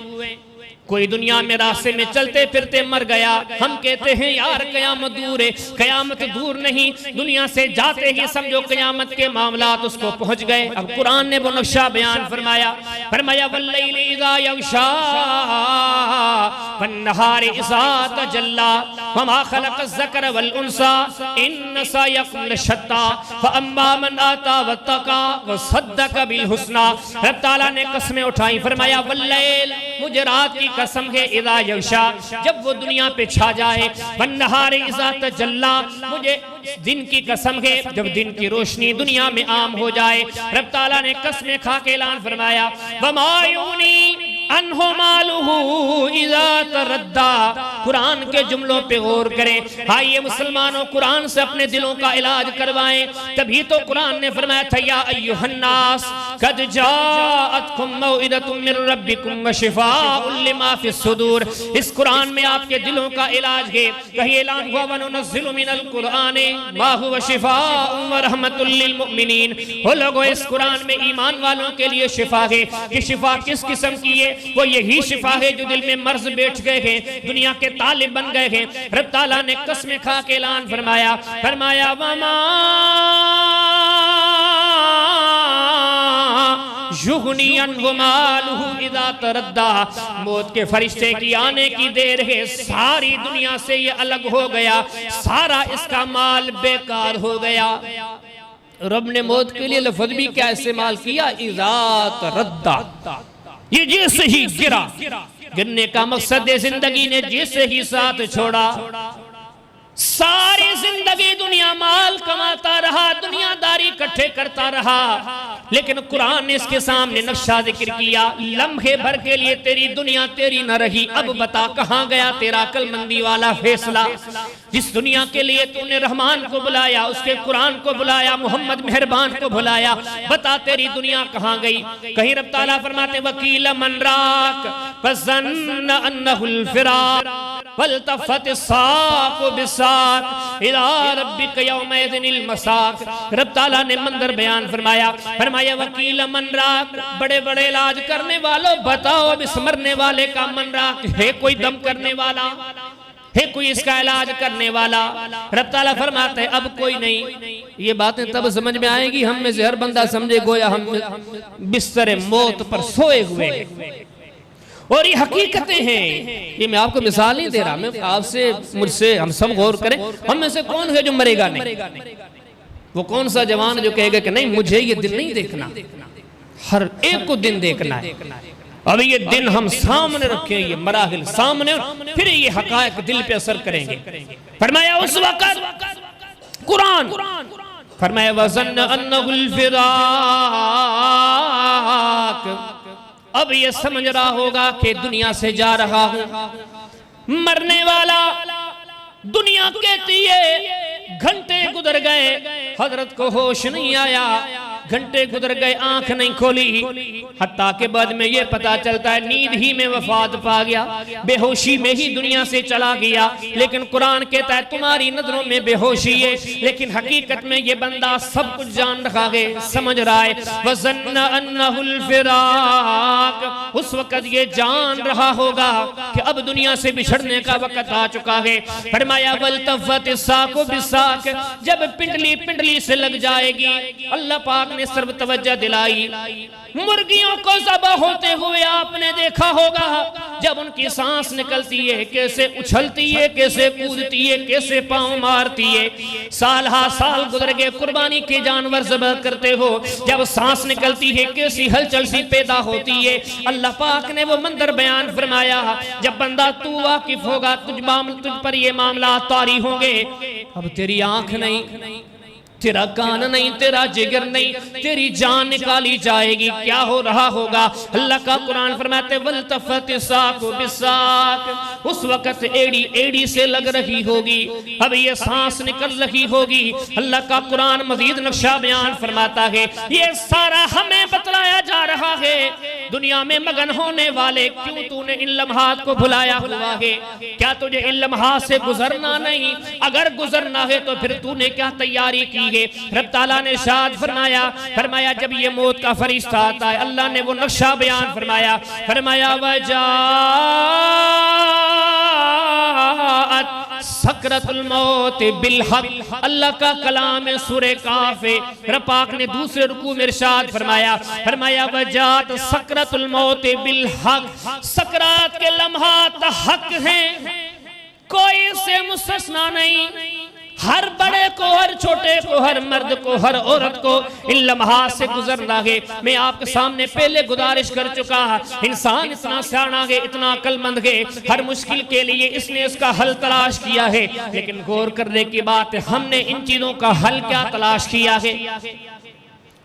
कोई दुनिया में रास्ते में चलते फिरते मर गया, हम कहते हैं यार कयामत दूर है। कयामत दूर नहीं, दुनिया से जाते ही समझो कयामत के मामलात उसको पहुंच गए। अब कुरान ने वो नक्शा बयान फरमाया, फरमाया वल्लैलि इज़ा यग़शा वन्नहारि इज़ा तजल्ला वमा खलक़ज़ ज़करा वल उन्सा इन्न सयकुम लशत्ता फअम्मा मन आता वत्तका वसद्दक़ बिल हुस्ना। रब ताला ने कसमें उठाई, फरमाया वल्लैल, मुझे रात की कसम है, इज़ा यग़शा, जब वो दुनिया पे छा जाए, वन्नहारि इज़ा तजल्ला, मुझे दिन की कसम है, जब दिन की रोशनी दुनिया में आम हो जाए। रब ताला ने कसमें खा के ऐलान फरमाया वमा युग़नी अन्हु मालुहु इज़ा तरद्दा। कुरान के जुमलों पे गौर करें। आइए मुसलमानों, कुरान से अपने दिलों का इलाज करवाएं। तभी तो कुरान ने फरमाया था या अय्युहन्नास कद जाअतकुम मौइदतुम मिर रब्बिकुम व शिफाउन लिमा फिस सुदूर। इस कुरान में आपके दिलों का इलाज है। कहीं ऐलान हुआ वनुनज़्ज़िलु मिनल कुरानि मा हुवा शिफाउन व रहमतुल लिल मुमिनीन। हो लोगों, इस कुरान में ईमान वालों के लिए शिफा है। कि शिफा किस किस्म की है? वो यही शिफा है जो दिल में मर्ज बैठ गए हैं, दुनिया के तालिब बन गए हैं। रब ताला ने कसमें खा के ऐलान फरमाया, फरमाया वमा युग़नी अन्हु मालुहु इज़ा तरद्दा। मौत के फरिश्ते की आने की देर है, सारी दुनिया से ये अलग हो गया, सारा इसका माल बेकार हो गया। रब ने मौत के लिए लफ्ज़ भी क्या इस्तेमाल किया? इज़ा तरद्दा। ये जैसे ही गिरा, गिरने का मकसद जिंदगी ने जैसे ही साथ छोड़ा, सारी जिंदगी दुनिया माल कमाता रहा, दुनियादारी इकट्ठे करता रहा, लेकिन कुरान ने इसके सामने नक्शा जिक्र किया। लम्हे भर के लिए तेरी दुनिया तेरी न रही, अब बता कहाँ गया तेरा अक्लमंदी वाला फैसला? जिस दुनिया के लिए तूने रहमान को बुलाया, उसके कुरान को बुलाया, मोहम्मद मेहरबान को बुलाया, बता तेरी दुनिया कहाँ गई? कहीं रब ताला फरमाते वकील मन राक फज़न्न अन्नहुल फिराक वल्तफ़त साक़ु बिसाक़ इला रब्बिक यौमइज़िनिल मसाक़। रब ताला ने मंजर बयान फरमाया, फरमाया वकील मन राक, बड़े बड़े इलाज करने वालों बताओ अब इस मरने वाले का मन राक है? कोई दम करने वाला है? कोई इसका इलाज करने वाला? रब ताला फरमाते अब कोई नहीं। ये बातें तब समझ में आएगी हम में से हर बंदा समझे गोया हम बिस्तर मौत पर सोए हुए। और ये हकीकतें हैं, ये मैं आपको मिसाल नहीं दे रहा, मैं आपसे मुझसे हम सब गौर करें, हम में से कौन है जो मरेगा नहीं? वो कौन सा जवान जो कहेगा कि नहीं मुझे ये दिन नहीं देखना, हर एक को दिन देखना है। अब ये दिन हम सामने रखें, ये मराहिल सामने, फिर ये हकायक दिल पे असर करेंगे। फरमाया उस वक्त कुरान फरमाया वज़न्न अन्नहुल फिराक, अब ये समझ रहा होगा कि दुनिया से जा रहा हूं, मरने वाला। दुनिया कहती है घंटे गुजर गए, हजरत को होश नहीं आया, घंटे गुजर गए, आंख नहीं खोली, हत्ता के बाद में ये पता चलता है नींद ही में वफात पा गया, बेहोशी में ही दुनिया से चला गया। लेकिन कुरान कहता है तुम्हारी नजरों में बेहोशी है, लेकिन हकीकत में ये बंदा सब कुछ जान रहा है, समझ रहा है। वज़न्न अन्नहुल फिराक, उस वक्त ये जान रहा होगा कि अब दुनिया से बिछड़ने का वक्त आ चुका है। फरमाया वल्तफ़त साक़ु बिसाक़, जब पिंडली पिंडली से लग जाएगी, अल्लाह पाक ने सर्व तवज्जो दिलाई। मुर्गियों को ज़बह होते हुए आपने देखा होगा, जब उनकी सांस निकलती है कैसे उछलती है, कैसे कूदती है, कैसे पांव मारती है। साल हा साल गुजर गए, कुर्बानी के जानवर ज़बह करते हो, जब सांस निकलती है कैसी हलचल सी पैदा होती है। अल्लाह पाक ने वो मंजर बयान फरमाया, जब बंदा तू वाकिफ होगा, तुझ पर ये मामला तारी होंगे। अब तेरी आंख नहीं, तेरा कान नहीं, तेरा जिगर नहीं, तेरी जान निकाली जाएगी। क्या हो रहा होगा? अल्लाह का कुरान फरमाते वल्तफ़त साक़ु बिसाक़, उस वक्त एड़ी एड़ी से लग रही होगी, अब ये सांस निकल रही होगी। अल्लाह का कुरान मजीद नक्शा बयान फरमाता है, ये सारा हमें बतलाया जा रहा है। दुनिया में मगन होने वाले, क्यों तूने इन लम्हात को भुलाया हुआ है? क्या तुझे इन लम्हात से गुजरना नहीं? अगर गुजरना है तो फिर तूने क्या तैयारी की है? रब ताला ने शाद फरमाया जब ये मौत का फरिश्ता आता है, अल्लाह ने वो नक्शा बयान फरमाया वजाअत सकरतुल मौत बिल हक। अल्लाह का कलाम है सूरे काफ है। रब पाक ने दूसरे रुकू में इरशाद फरमाया वजाअत सकरतुल मौत बिल हक, सकरात के लम्हात हक हैं, कोई से मुस्तस्ना नहीं। हर बड़े को, हर छोटे को, हर मर्द को, हर औरत को इन लम्हात से गुजरना है। मैं आपके सामने पहले गुजारिश कर चुका, इंसान इतना सियाना है, इतना अक्लमंद है, हर मुश्किल के लिए इसने इसका हल तलाश किया है। लेकिन गौर करने की बात है, हमने इन चीजों का हल क्या तलाश किया है?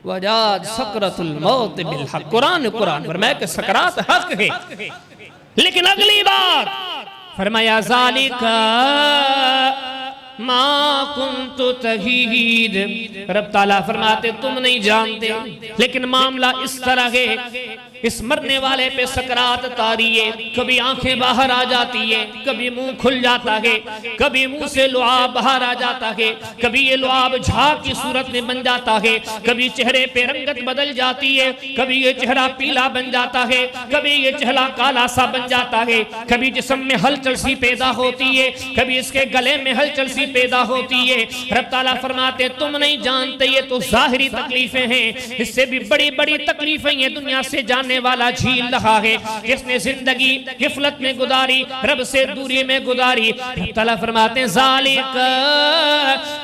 वजाद सकरतुल मौत बिल हक, कुरान फरमाया कि सकरात हक है। लेकिन अगली बात फरमाया ज़ालिका मा कुन्तु तहीद, रब ताला फरमाते तुम नहीं जानते, लेकिन मामला इस तरह है, इस मरने वाले पे सकरात तारी है। कभी आंखें बाहर आ जाती है, कभी मुंह खुल जाता है, कभी मुंह से लुआब बाहर आ जाता है, कभी ये लुआब झाग की सूरत में बन जाता है, कभी चेहरे पे रंगत बदल जाती है, कभी ये चेहरा पीला बन जाता है, कभी ये चेहरा काला सा बन जाता है, कभी जिस्म में हलचल सी पैदा होती है, कभी इसके गले में हलचल सी पैदा होती है। रब ताला फरमाते तुम नहीं जानते, ये तो जाहिरी तकलीफें हैं, इससे भी बड़ी बड़ी तकलीफें ये दुनिया से जाने वाला झील रहा है, जिसने जिंदगी गिफलत में गुजारी, रब से दूरी में गुजारी। रब ताला फरमाते हैं ज़ालिका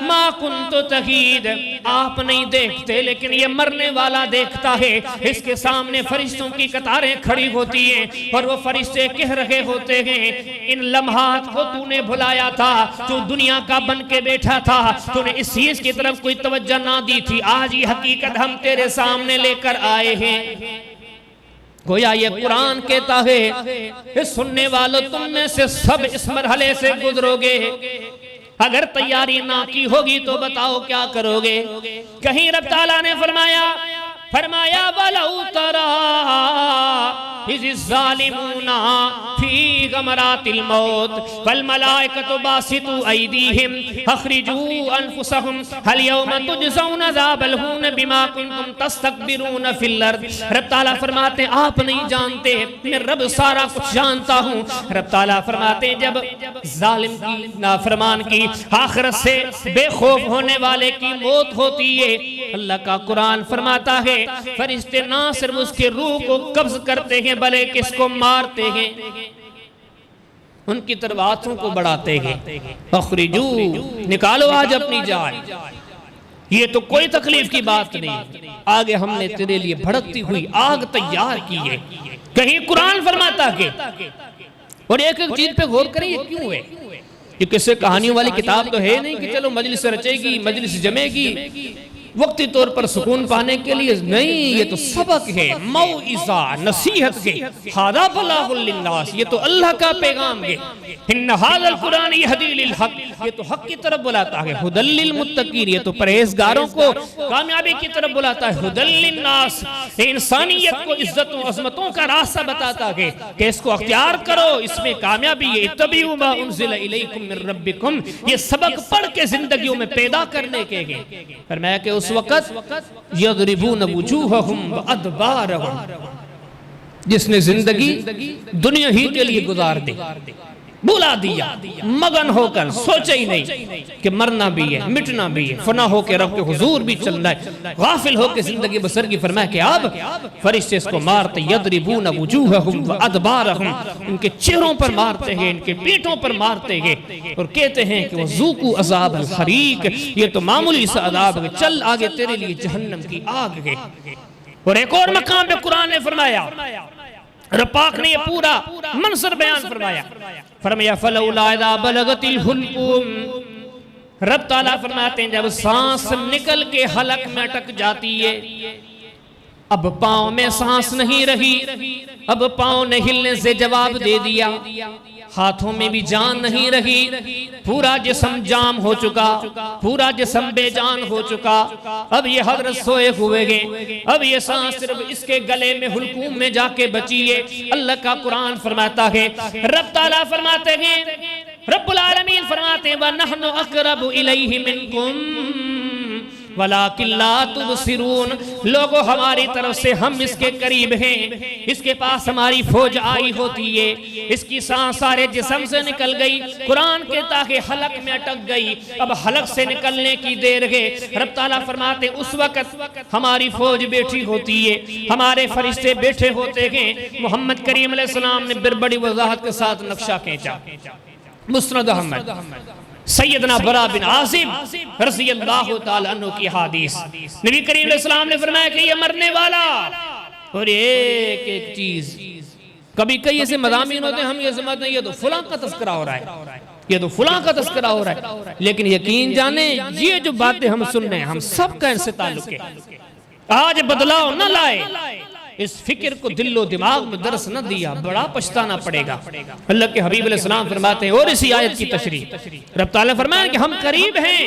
मा कुन्तु तहीद, आप नहीं देखते लेकिन ये मरने वाला देखता है। इसके सामने फरिश्तों की कतारें खड़ी होती हैं और वो फरिश्ते कह रहे होते हैं इन लम्हात को तूने भुलाया था, तू दुनिया का बन के बैठा था, तूने इस चीज की तरफ कोई तवज्जो ना दी थी, आज ये हकीकत हम तेरे सामने लेकर आए हैं। गोया ये कुरान कहता है सुनने वालों तुम में से सब इस मरहले से गुजरोगे, अगर तैयारी ना की होगी तो बताओ क्या करोगे? कहीं रब ताला ने फरमाया वलौ तरा इज़्ज़ालिमूना फी गमरातिल मौत वल मलाइकतु बासितु ऐदीहिम अखरिजू अनफुसहुम हल यौम तुजज़ौना अज़ाबल हून बिमा कुंतुम तस्तकबिरून फिल अर्द। रब ताला फरमाते आप नहीं जानते, मैं रब सारा कुछ जानता हूँ। रब ताला फरमाते जब जालिम की, नाफरमान की, आखिरत से बेखौफ होने वाले की मौत होती है, अल्लाह का कुरान फरमाता है फरिश्ते ना सिर्फ उसके रूह को कब्ज करते हैं बल्कि किसको मारते हैं, उनकी तरफ हाथों को बढ़ाते हैं। अखरिजू, निकालो आज अपनी जान। ये तो कोई तकलीफ की बात नहीं, आगे हमने तेरे लिए भड़कती हुई आग तैयार की है। कहीं कुरान फरमाता है, और एक एक चीज पे गौर करें, ये क्यों है? ये किससे कहानियों वाली किताब तो है नहीं कि चलो मजलिस रचेगी, मजलिस जमेगी वक्ती तौर पर सुकून पाने के लिए, नहीं, ये तो सबक है, मौइज़ा, नसीहत है, हादा बलागुल लिन्नास, ये तो अल्लाह का पैगाम है। इन्न हाज़ल कुरान यहदी लिल हक, ये तो हक की तरफ बुलाता है, हुदल लिल मुत्तकीन, ये तो परहेजगारों को कामयाबी की तरफ बुलाता है, हुदल लिन्नास, इंसानियत को इज्जतों अज़मतों का रास्ता बताता है कि इसको अख्तियार करो, इसमें कामयाबी है। इत्तबिउ मा उन्ज़िला इलैकुम मिन रब्बिकुम, ये सबक पढ़ के जिंदगियों में पैदा करने के हैं। फरमाया कि उस वक़्त यदरिबून वुजूहहुम व अदबारहुम, जिसने जिंदगी दुनिया ही के लिए गुजार दी, बुला दिया, मगन होकर सोचा ही नहीं कि मरना भी है, मिटना भी है, फना होकर रब के हुजूर भी चलना है, गाफिल होकर जिंदगी बसर की। फरमाया कि अब फरिश्ते इसको मारते, यदरिबून वुजूहहुम व अदबारहुम, इनके चेहरों पर मारते हैं, इनके पीठों पर मारते हैं, और कहते हैं कि वज़ूकू अज़ाबल हरीक, ये तो मामूली सा अज़ाब है, चल आगे तेरे लिए जहन्नम की आग है। और एक और मकाम पे कुरान ने फरमाया, रब पाक ने ये पूरा मंसर बयान फरमाया, फरमाया फलौला इज़ा बलगतिल हुल्कुम, रब ताला फरमाते हैं जब सांस निकल के हलक में अटक जाती है, अब पाँव में सांस नहीं रही, अब पाँव ने हिलने से जवाब दे दिया, हाथों में भी जान नहीं रही, पूरा जिस्म जाम हो चुका, पूरा जिस्म बेजान हो चुका, अब ये हजरत सोए हुए हैं, अब ये सांस सिर्फ इसके गले में हुल्कूम में जाके बची है। अल्लाह का कुरान फरमाता है, रब ताला फरमाते हैं, रब्बुल आलमीन फरमाते हैं, व नहनु अक़रबु इलैहि मिनकुम वलाकिन ला तुबसिरून, लोगों हमारी तरफ से हम इसके करीब हैं, इसके पास हमारी फौज आई होती है, इसकी सांस सारे जिस्म से निकल गई, कुरान कहता है हलक में अटक गई, अब हलक से निकलने की देर है। रब ताला फरमाते उस वक्त हमारी फौज बैठी होती है, हमारे फरिश्ते बैठे होते हैं। मोहम्मद करीम अलैहिस्सलाम ने बड़ी वजाहत के साथ नक्शा खींचा, मुस्नद अहमद सैयदना बरा बिन आसिम रज़ियल्लाहु ताला अन्हु की हदीस, नबी करीम अलैहिस्सलाम ने फरमाया कि ये मरने वाला, और एक एक चीज, कभी कई ऐसे मज़ामीन होते हैं हम ये समझते हैं ये तो फलां का तज़किरा हो रहा है, ये तो फलां का तज़किरा हो रहा है, लेकिन यकीन जाने ये जो बातें हम सुन रहे हैं हम सब का इनसे ताल्लुक है। आज बदलाव न लाए, इस फिक्र को दिलो दिमाग में दर्स न दिया, बड़ा पछताना पड़ेगा। अल्लाह के हबीब अलैहिस्सलाम फरमाते हैं, और इसी आयत की तशरीह रब ताला फरमाया कि हम करीब हैं,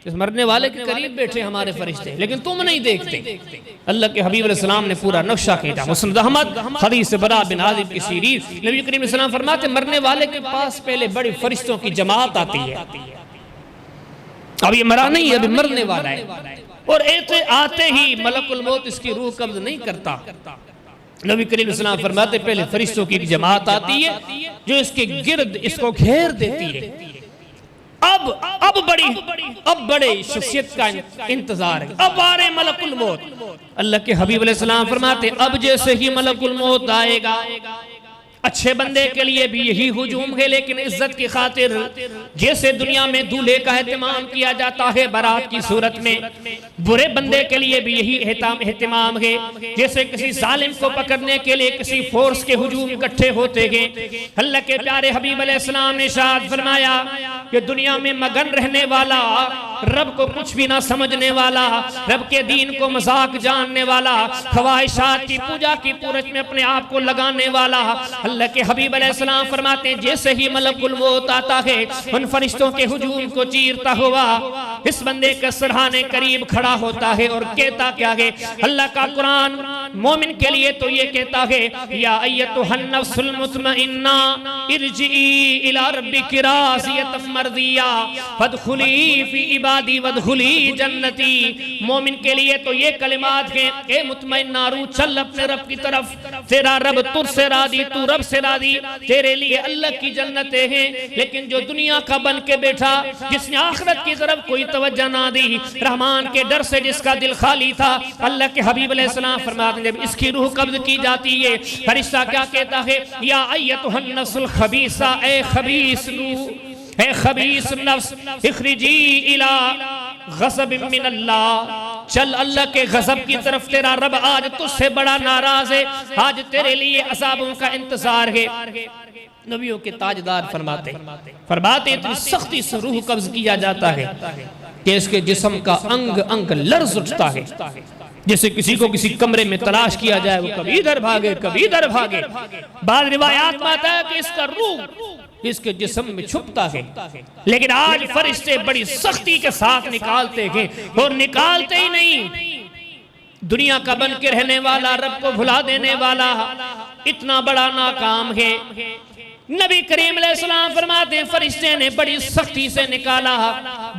इस मरने वाले के करीब बैठे हमारे फरिश्ते, लेकिन तुम नहीं देखते। अल्लाह के हबीब अलैहिस्सलाम ने पूरा नक्शा खींचा, मुस्नद अहमद हदीस बरा बिन आज़िब की सीरीज, नबी करीम अलैहिस्सलाम फरमाते मरने वाले के पास पहले बड़ी फरिश्तों की जमात आती है, अब ये मरा नहीं है, अभी मरने वाला है, और आते ही मलकुल मौत इसकी रूह कब्ज नहीं करता। नबी करीम अलैहिस्सलाम फरमाते पहले फरिश्तों की जमात आती है जो इसके गिर्द इसको घेर देती है। अब बड़े शख्सियत का इंतजार है, अब आ रहे मलकुल मौत। अल्लाह के हबीब अलैहिस्सलाम फरमाते अब जैसे ही मलकुल मौत आएगा, अच्छे बंदे के लिए भी यही हुजूम है, लेकिन इज्जत की खातिर जैसे दुनिया में दूल्हे का एहतमाम किया जाता है बारात की सूरत में, बुरे बंदे के लिए भी यही एहतमाम है। जैसे किसी जालिम को पकड़ने के लिए किसी फोर्स के हुजूम इकट्ठे होते हैं, अल्लाह के प्यारे हबीब अलैहिस्सलाम ने इरशाद फरमाया कि दुनिया में मगन रहने वाला, रब को कुछ भी ना समझने वाला, रब के दीन को मजाक जानने वाला, ख्वाहिशात की पूजा की पूरज में अपने आप को लगाने वाला, अल्लाह के हबीब अलैहिस्सलाम फरमाते हैं जैसे ही मलकुल मौत आता है उन फरिश्तों के हुजूम को चीरता हुआ इस बंदे के सरहाने करीब खड़ा होता है और कहता क्या है? अल्लाह का कुरान मोमिन के लिए तो ये कहता है, या अय्यतुहन नफ्सुल मुतमइन्ना इरजिई इला रब्बिकी राज़ियतम मर्दिया फदखुली फी इबादी वदखुली जन्नती। मोमिन के लिए तो ये कलिमात हैं, ए मुतमइन्ना रूह चल अपने रब की तरफ, तेरा रब तुझसे राज़ी, तू रब से राज़ी, तेरे लिए अल्लाह की जन्नतें हैं। लेकिन जो दुनिया का बन के बैठा, जिसने आखिरत की तरफ कोई तवज्जो ना दी, रहमान के डर से जिसका दिल खाली था, अल्लाह के हबीब अलैहिस्सलाम फरमाते हैं जब इसकी रूह कब्ज की जाती है, फरिश्ता क्या कहता है? या अय्यतुहन नफ्सुल खबीसा, ए खबीस रूह, ए खबीस नफ्स, इखरिजी इला गज़ब मिन अल्लाह, चल अल्लाह के गज़ब की तरफ, तेरा रब आज तुझसे बड़ा नाराज है, आज तेरे लिए अज़ाबों का इंतजार है। नबियों के ताजदार फरमाते इतनी सख्ती से रूह कब्ज किया जाता है कि इसके जिस्म का अंग अंग लर्ज उठता है, जैसे किसी को किसी कमरे में तलाश किया जाए, वो कभी इधर भागे कभी इधर भागे। बाद रिवायात में आता है कि इसका रूह इसके जिस्म में छुपता है, लेकिन आज फरिश्ते बड़ी सख्ती के साथ निकालते हैं, और निकालते ही नहीं, दुनिया का बन के रहने वाला, रब को भुला देने वाला इतना बड़ा नाकाम है। नबी करीम अलैहिस्सलाम फरमाते हैं फरिश्ते ने बड़ी सख्ती से निकाला,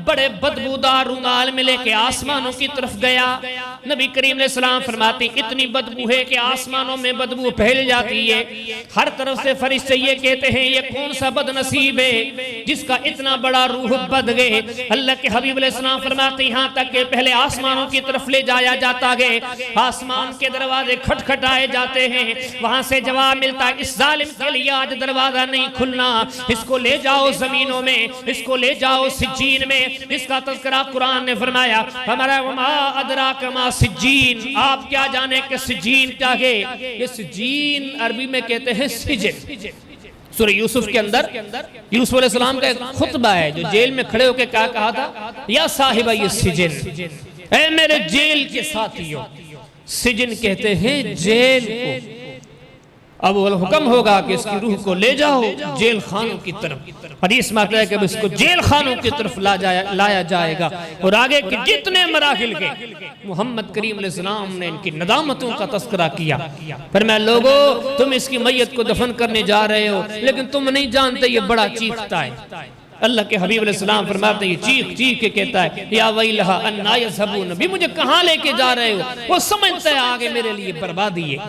बड़े बदबूदार रुमाल में लेके आसमानों की तरफ गया। नबी करीम अलैहिस्सलाम फरमाते इतनी बदबू है कि आसमानों में बदबू फैल जाती है। हर तरफ से फरिश्ते ये कहते हैं ये कौन सा बदनसीब है जिसका इतना बड़ा रूह बद गए। अल्लाह के हबीब अलैहिस्सलाम फरमाते यहाँ तक के पहले आसमानों की तरफ ले जाया जाता है, आसमान के दरवाजे खटखटाए जाते हैं, वहां से जवाब मिलता है इस जालिम के लिए आज दरवाजा नहीं खुलना, इसको ले जाओ जमीनों में, इसको ले जाओ सिज्जीन में। इसका तज़किरा कुरान ने फरमाया हमारा वमा अदराक मा सिज्जीन, आप क्या जाने कि सिज्जीन क्या है। ये सिज्जीन अरबी में कहते हैं सिजन। सूरह यूसुफ के अंदर यूसुफ अलैहिस्सलाम का एक खुतबा है जो जेल में खड़े होकर क्या कहा था, या साहिबा ये सिजन, ऐ मेरे जेल के साथियों। सिजन कहते हैं जेल को। अब वो हुक्म होगा कि इसकी रूह को ले जाओ जेल खानों की तरफ। हदीस में आता है कि अब इसको जेल खानों की तरफ लाया जाएगा। और आगे के जितने मराहिल के मोहम्मद करीम अलैहिस्सलाम ने इनकी नदामतों का तज़किरा किया। पर मैं लोगों तुम इसकी मैयत को दफन करने जा रहे हो, लेकिन तुम नहीं जानते ये बड़ा चीखता है। अल्लाह के हबीब अलैहिस्सलाम फरमाते हैं चीख चीख के कहता है या वैलहा अन्ना यज़हबून, भी मुझे कहाँ लेके जा रहे हो। वो समझता है आगे मेरे लिए बर्बादी है।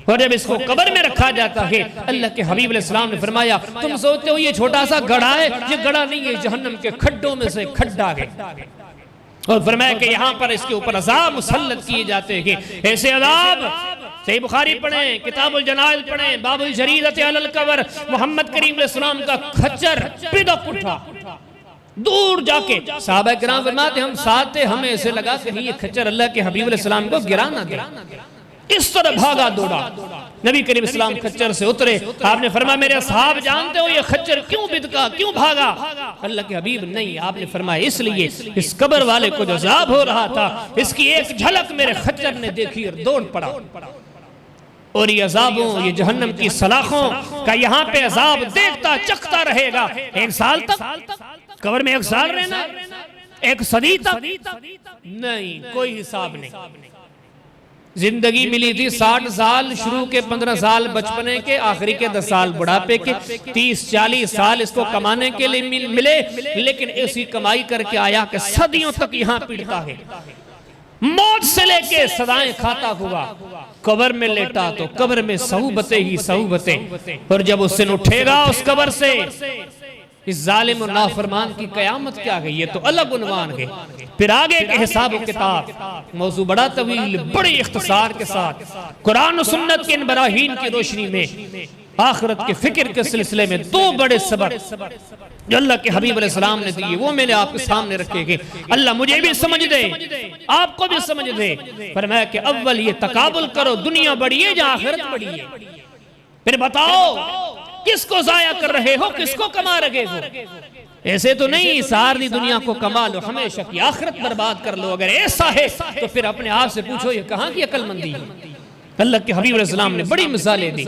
और जब इसको कब्र में रखा जाता है, अल्लाह के हबीब अलैहिस्सलाम ने फरमाया तुम सोचते हो ये छोटा सा गड़ा है, ये गड़ा नहीं है, जहन्नम के खड्डों में से खड्डा है। और फरमाया कि यहाँ पर इसके ऊपर अज़ाब मुसल्लत किए जाते हैं, ऐसे अज़ाब। सही बुखारी पढ़ें, किताबुल जनाइज़ पढ़ें, बाबुल जरीदत अलल कब्र, मोहम्मद करीम अलैहिस्सलाम का खच्चर पिदक उठा दूर जाके। सहाबा किराम फरमाते हम साथ थे, हमें ऐसे लगा कि ये खच्चर अल्लाह के हबीब अलैहिस्सलाम को गिरा ना दे। इस तरह भागा दौड़ा। नबी करीम अलैहिस्सलाम खच्चर से उतरे, आपने फरमाया मेरे साहब जानते हो ये खच्चर क्यों बिदका, क्यों भागा। अल्लाह के हबीब नहीं, आपने फरमाया इसलिए इस कब्र वाले को जो अज़ाब हो रहा था इसकी एक झलक मेरे खच्चर ने देखी और दौड़ पड़ा। और ये अज़ाबों, ये जहन्नम की सलाखों का यहाँ पे अज़ाब देखता चखता रहेगा 1 साल तक। कब्र में 1 साल रहना, 1 सदी तक नहीं, कोई हिसाब नहीं। जिंदगी मिली थी 60 साल, शुरू के 15 साल बचपने के, आखिरी के 10 साल बुढ़ापे के, 30-40 साल इसको कमाने के लिए मिले, लेकिन ऐसी कमाई करके आया कि सदियों तक यहाँ पीड़ता है। मौत से लेके सदाएं खाता हुआ कब्र में लेटा तो कब्र में सहूबतें ही सहूबतें। और जब उस दिन उठेगा उस कब्र से, इस जालिम और नाफरमान की कयामत क्या है, ये तो अलग उन्वान है। फिर आगे के हिसाब किताब, मौजू बड़ा तवील, बड़े इख्तिसार के साथ कुरान और सुन्नत के इन बराहीन की रोशनी में आखिरत के फिक्र के सिलसिले में 2 बड़े सबक जो अल्लाह के हबीब अलैहिस्सलाम ने दिए वो मैंने आपके सामने रखे। अल्लाह मुझे भी समझ दे, आपको भी समझ दे। फरमाया कि अव्वल ये तकाबुल करो, दुनिया बड़ी है या आखिरत बड़ी है। फिर बताओ किसको जाया कर रहे हो, किसको कमा रहे हो। ऐसे तो नहीं सारी दुनिया को कमा लो, हमेशा की आखिरत बर्बाद कर लो। अगर ऐसा है तो फिर अपने आप से पूछो ये कहाँ की अक्लमंदी है। अल्लाह के हबीब अलैहिस्सलाम ने बड़ी मिसालें दी।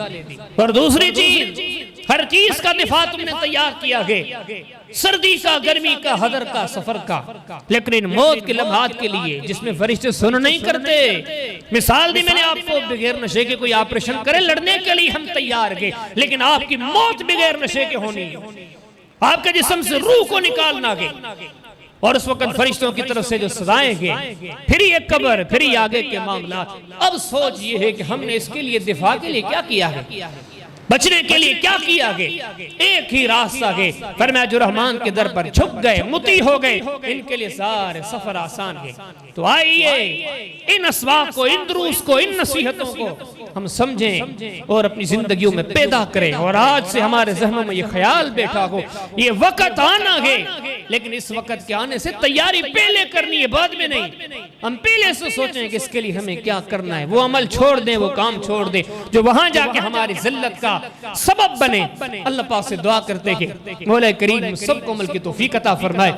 और दूसरी चीज, हर चीज का दिफा तुमने तैयार किया है, सर्दी का, गर्मी का, हदर का, सफर का, लेकिन इन मौत के लम्हात के लिए जिसमें फरिश्ते सुन नहीं करते। मिसाल दी मैंने आपको, बगैर नशे के कोई ऑपरेशन करे लड़ने के लिए हम तैयार है, लेकिन आपकी मौत बगैर नशे के होनी है। आपके जिस्म से रूह को निकालना है। और उस वक्त फरिश्तों की तरफ से जो सजाएं गए, फिर ये कब्र, फिर ये आगे के मामला। अब सोच ये है कि हमने इसके लिए दिफा के लिए क्या किया है, बचने के लिए क्या किया है। एक ही रास्ता है, फरमाया जो रहमान के दर पर झुक गए, मुती हो गए, इनके लिए सारे सफर आसान है। तो आइए इन असवाब को, इन दुरूस को, इन नसीहतों को हम समझें और अपनी जिंदगियों में पैदा करें। और आज से हमारे जहनों में ये ख्याल बैठा हो, ये वक्त आना है, लेकिन इस वक्त के आने से तैयारी पहले करनी है, बाद में नहीं। हम पहले से सोचें कि इसके लिए हमें क्या करना है, वो अमल छोड़ दें, वो काम छोड़ दें जो वहां जाके हमारी जिल्लत का सबब बने। अल्लाह पाक से दुआ करते हैं मौला करीम सबको अमल की तौफीक अता फरमाए।